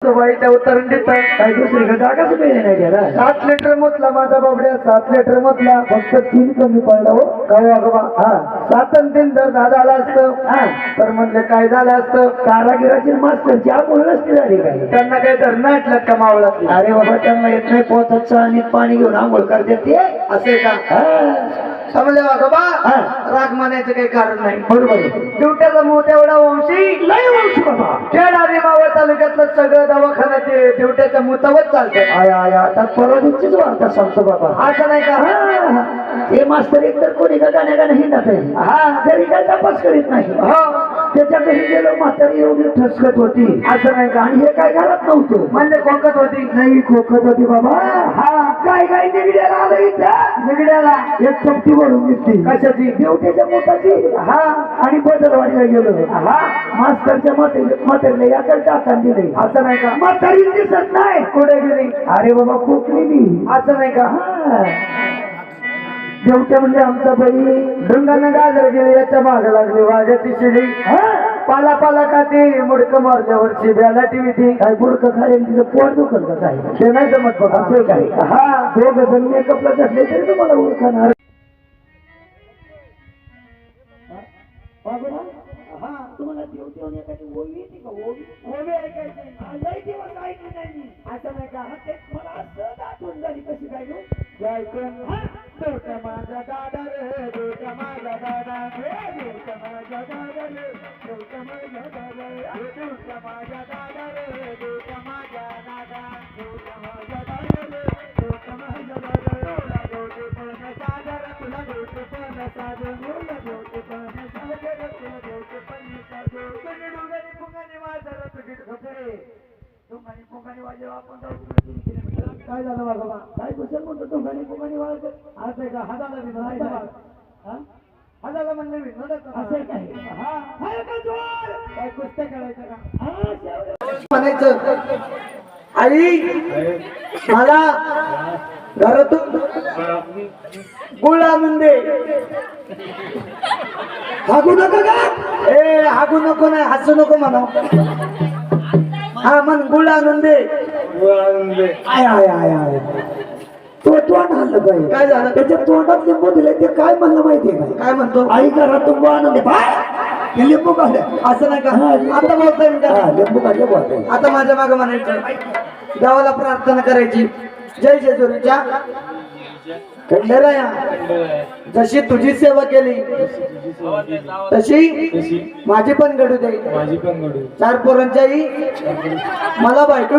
सासूबाईच्या उतरंडीत काय दुसरी का जागाच मिळेल नाही त्याला 7 लिटर म्हटला माझा बाबड्या 7 लिटर म्हटला फक्त 3 कमी पडला हो कवा गवा हा 7 आणि 3 जर दादा आला असतं हा तर म्हणलं काय झालं असतं कारागिराची मास्टरची आपण नसती झाली काय त्यांना काही धरणं ऐकलं का मावळातली अरे बाबा त्यांना येत नाही पोतात आणि पाणी घेऊन आंघोळ करते ते असे का समजले बाबा राग मानायचं काही कारण नाही बरोबर आहे ड्युट्याचा मोठा एवढा वंशी लय वंश बाबा खेड आणि मावळ तालुक्यातलं सगळं दवाखान्यात ते ड्युट्याच्या मुतावत चालतं आया आया आता परवादीचीच वार्ता सांगतो बाबा असं नाही का हे मास्तर एकतर कोणी का गाण्या गाणं हिंडत आहे हा तरी काय तपास करीत नाही हो त्याच्या घरी गेलो म्हातारी एवढी ठसकत होती असं नाही का आणि हे काय घालत नव्हतं म्हणजे खोकत होती नाही खोकत होती बाबा हा काय काय निगड्याला आलं इथं निगड्याला एक चमटी भरून घेतली कशाची देवट्याच्या मोठाची हा आणि बदलवाडीला गेलो हा मास्तरच्या म्हातारीला याकडे टाकून दिले असं नाही का म्हातारी दिसत नाही कुठे गेली अरे बाबा खोकलेली असं नाही का हा. देवट्या म्हणजे आमचा बाई ढुंगानं गाजर गेली याच्या माग लागली वाघाची शिडी पाला पाला का ती मुडकं मारल्यावरची ब्याला टीव्ही ती काय बुडकं खायला तिचं पोट दुखल का काय ते नाही जमत बघा असं काय हा दोघ जण मेकअपला घातले तरी तुम्हाला ओळखणार हा तुम्हाला देवतेवर एखादी ओवी येते का ओवी ओवी ऐकायची लय दिवस ऐकली नाही मी असं नाही का ते मला असं आठवण झाली कशी काय गं? ऐकून देवता माझा दादा रे देवता माझा दादा रे देवता माझा दादा रे देवता माझा दादा रे देवता माझा दादा रे देवता माझा दादा देवता माझा दादा रे देवता माझा दादा तुला देवते पण सागर तुला देवते पण सागर तुला देवते पण सागर तुला देवते पण सागर कोणी डोंगरी फुंगाने माझा रथ गीत खपरे डोंगरी फुंगाने वाजव आपण जाऊ तुला 3 किलोमीटर काय झालं बाबा काय कुशल म्हणतो दोघांनी वाळत असं आहे का हाताला बी नाही, नव्हतं नाही. हा? हाताला म्हणलं बी नव्हतं असं आहे काय? हा हाय का जोर? काय कुस्त्या खेळायचं का हा, शेवट. म्हणायचं आई मला घरातून गुळ आणून दे हागू नका का ए हागू नको नाही हसू नको म्हणा हा म्हण गुळ आणून दे आय आय आय आय तो तोंड हल्लं पाहिजे काय झालं? त्याच्या तोंडात लिंबू दिले ते काय म्हणलं माहितीये का काय म्हणतो आई घरात तुंबू आणून दे बाय हे लिंबू काढले असं नाही का हा, आता बोलतोय मी त्याला. लिंबू काढले बोलतोय आता माझ्या मागे म्हणायचं देवाला प्रार्थना करायची जय जेजुरीच्या खंडेराया जशी तुझी सेवा केली तशी माझी पण घडू दे 4 पोरांच्याही मला बायको